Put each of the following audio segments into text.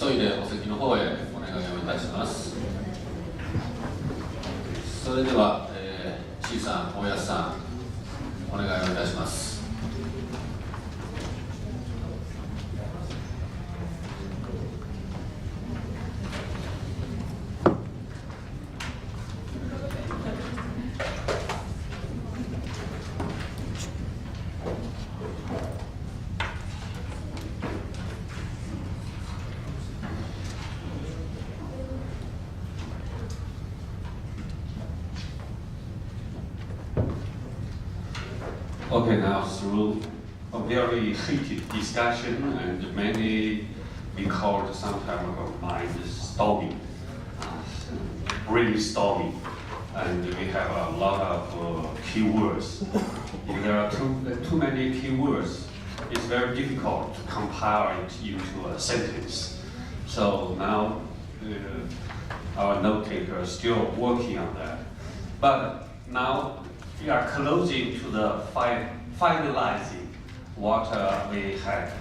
急いでお席の方へお願いをいたします。それでは、C さん、大安さん、お願いをいたします。Okay, now through a very heated discussion and many we called some time ago mind storming, really storming, and we have a lot of keywords. If there are too many keywords, it's very difficult to compile it into a sentence. So now our note taker is still working on that. But now we are closing to the finalizing what we had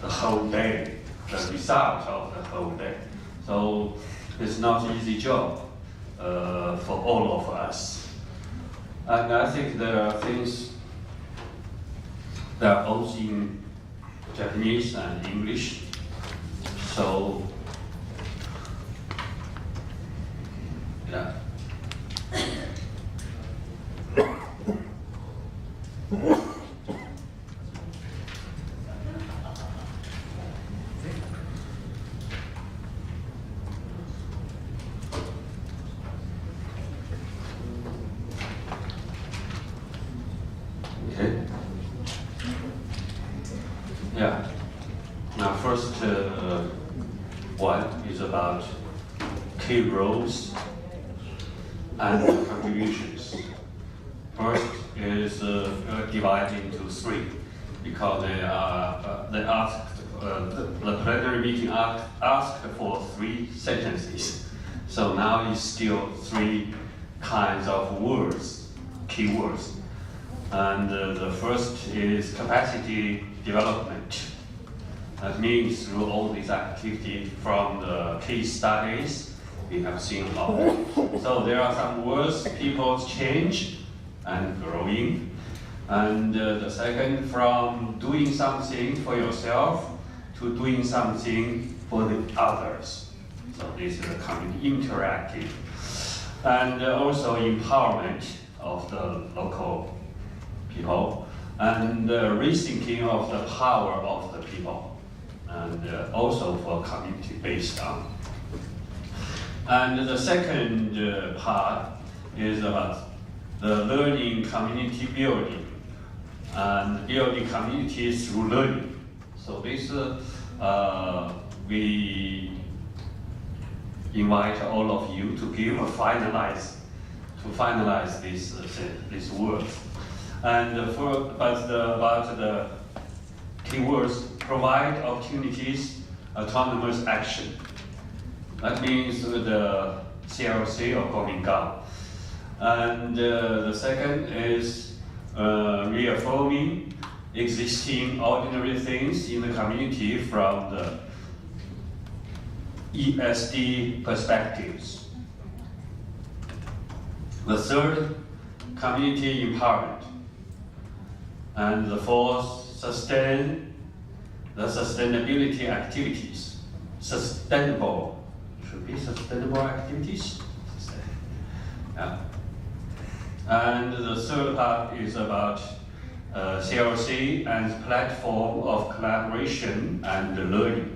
the whole day, the result of the whole day. So it's not an easy job for all of us. And I think there are things that are both in Japanese and English. So yeah. Okay. Yeah. Now, first one is about key roles and contributions. First is divided into three because the plenary meeting asked for 3 sentences. So now it's still 3 kinds of words, keywords. And the first is capacity development. That means through all these activities from the case studies, we have seen a lot. So there are some words, people change and growing. And the second, from doing something for yourself to doing something for the others. So this is a kind of interactive. And also empowerment of the local people, and rethinking of the power of the people, and also for community based on. And the second part is about the learning community building, and building communities through learning. So this, we invite all of you to finalize this word. And about the keywords, provide opportunities, autonomous action. That means the CLC or Kominkan. And the second is reaffirming existing ordinary things in the community from the ESD perspectives. The third, community empowerment. And the fourth, sustainability activities. Sustainable activities. Yeah. And the third part is about CLC as platform of collaboration and learning.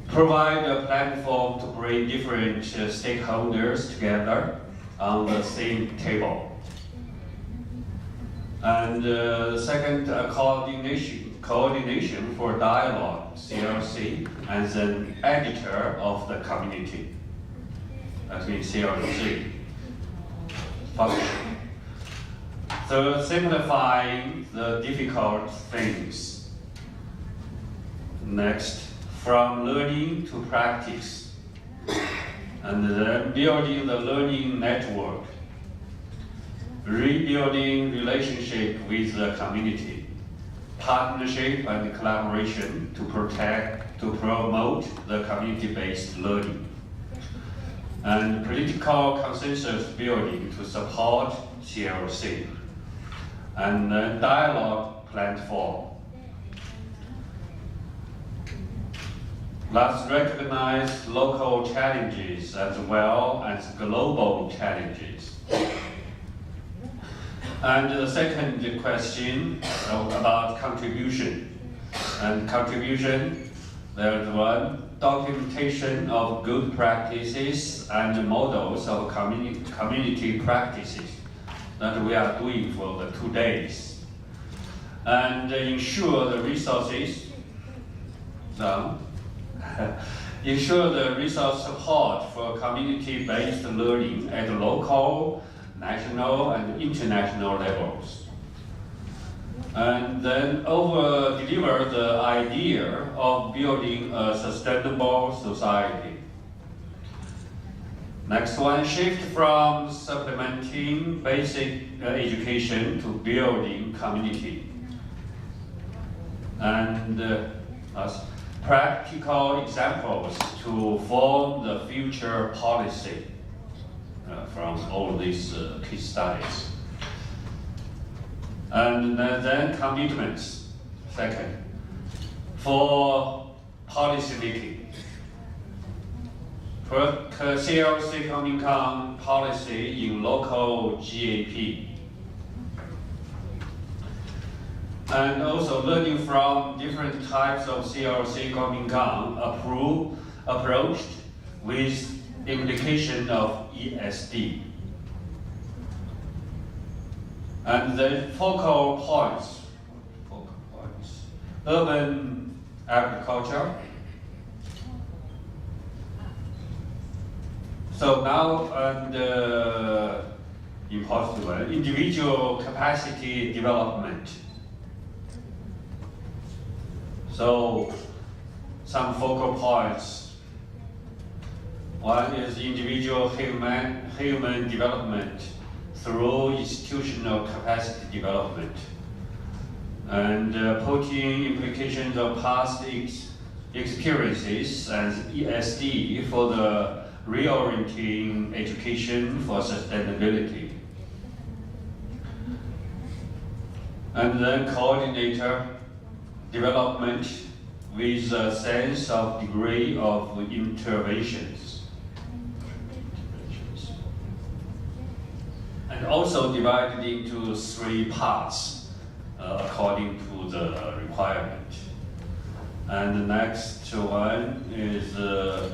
Provide a platform to bring different stakeholders together on the same table. And second, coordination for dialogue, CLC, as an editor of the community. That means CLC function. Third, simplifying the difficult things. Next, from learning to practice. And then building the learning network. Rebuilding relationship with the community. partnership and collaboration to promote the community-based learning, and political consensus building to support CLC, and then dialogue platform. Let's recognize local challenges as well as global challenges. And the second question about contribution. And contribution, there's one, documentation of good practices and models of community practices that we are doing for the 2 days. And ensure the resources, ensure the resource support for community-based learning at local, national, and international levels. And then over-deliver the idea of building a sustainable society. Next one, shift from supplementing basic education to building community. And practical examples to form the future policy from all these case studies. And then commitments, second, for policy making. For CLC Kominkan policy in local GAP. And also learning from different types of CLC Kominkan approached with implication of ESD. And the focal points, urban agriculture. So now, and important one, individual capacity development. So some focal points. One is individual human development through institutional capacity development, and putting implications of past experiences and ESD for the reorienting education for sustainability. And then coordinator development with a sense of degree of interventions. And also divided into 3 parts according to the requirement. And the next one is a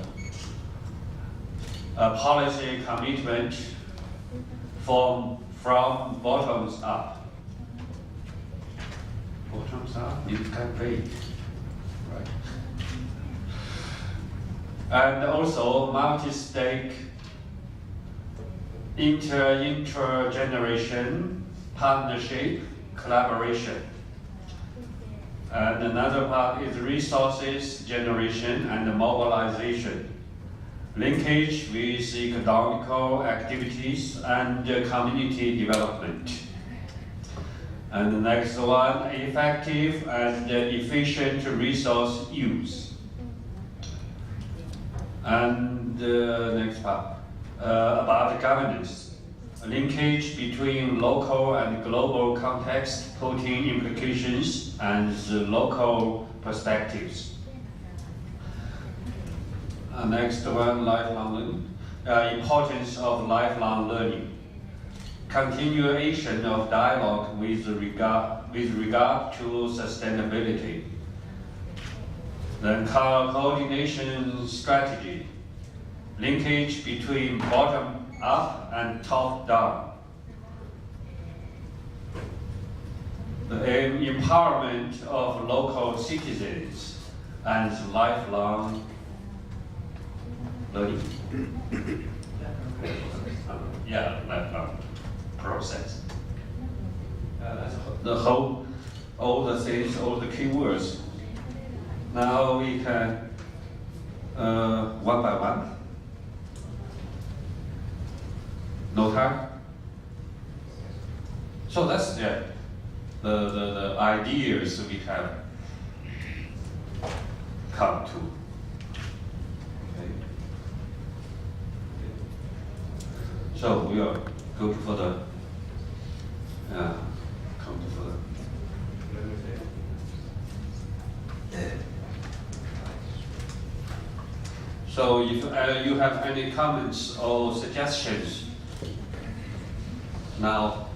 policy commitment from bottoms up. Bottoms up, it's kind of vague, right? And also multi-stake intergeneration, partnership, collaboration. And another part is resources generation and mobilization, linkage with economical activities and community development. And the next one, effective and efficient resource use. And the next part, about governance, a linkage between local and global context, putting implications and the local perspectives. Next one, lifelong learning, importance of lifelong learning, continuation of dialogue with regard to sustainability, then coordination strategy, linkage between bottom up and top down. The empowerment of local citizens and lifelong learning. Lifelong process. That's the whole, all the things, all the keywords. Now we can one by one. No time? So that's the ideas we have come to. Okay. So we are go to further. Come to further. So if you have any comments or suggestions, now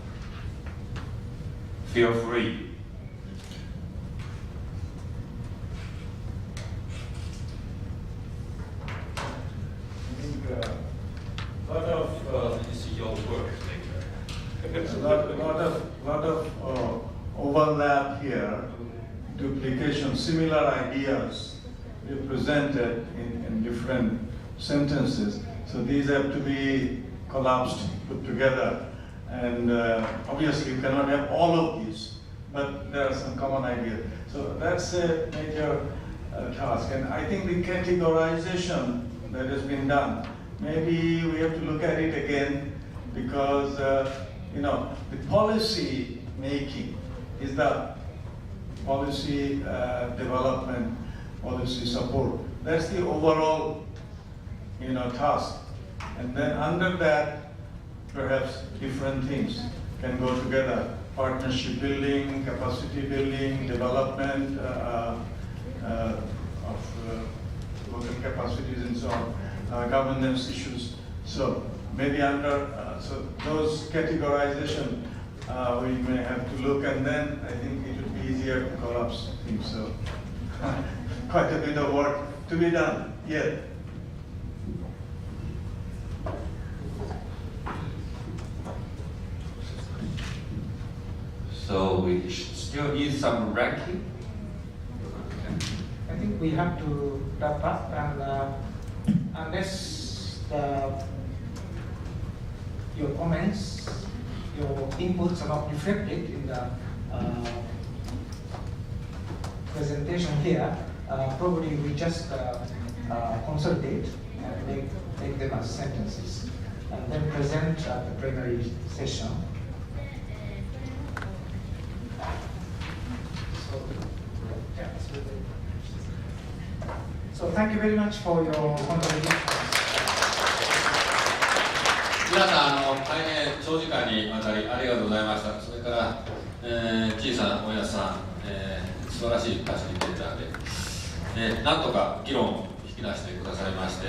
feel free. I think a lot of This is your work later. lot of overlap here, duplication, similar ideas represented in different sentences. So these have to be collapsed, put together, and obviously you cannot have all of these, but there are some common ideas. So that's a major task, and I think the categorization that has been done, maybe we have to look at it again, because the policy making is the policy development, policy support. That's the overall task. And then under that, perhaps different things can go together. Partnership building, capacity building, development of local capacities and so on, governance issues. So maybe under so those categorization we may have to look, and then I think it would be easier to collapse things. So quite a bit of work to be done yet. So we still need some ranking. I think we have to wrap up, and unless your comments, your inputs are not reflected in the presentation here, probably we just consolidate and make them as sentences, and then present at the plenary session. So thank you very much for your contributions. 皆さん大変長時間にわたりありがとうございました。それから、小さなおやさん、素晴らしいファシリテーターで、なんとか議論を引き出してくださいまして、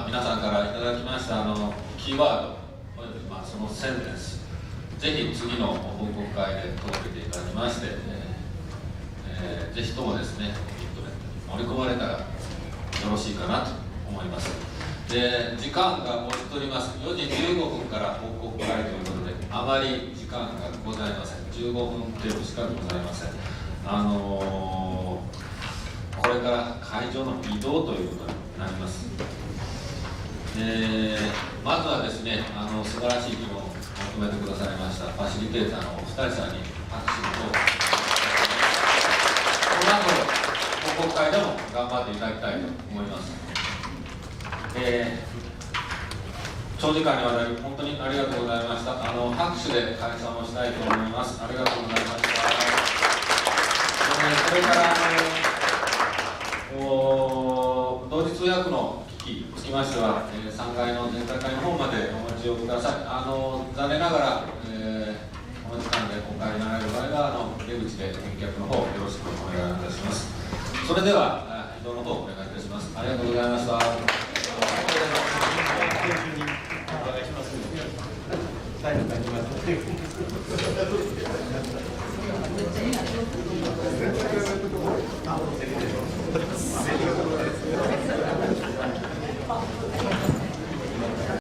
皆さんからいただきましたキーワードおよびそのセンテンス、ぜひ次の報告会で届けていただきまして、ぜひともですね、盛り込まれたらよろしいかなと思います。で、時間が押しております。4時15分から報告会ということで、あまり時間がございません。15分程度しかございません。これから会場の移動ということになります。まずはですね、素晴らしい議論をまとめてくださいましたファシリテーターのお二人さんに拍手を。この後報告会でも頑張っていただきたいと思います。長時間にわたり本当にありがとうございました。拍手で解散をしたいと思います。ありがとうございました。それから同時通訳の機器につきましては、3階の全体会の方までお待ちをください。残念ながら、この時間でお帰りになられる場合は出口で返却の方よろしくお願いいたします。それでは移動の方お願いいたします。ありがとうございました。最後になります。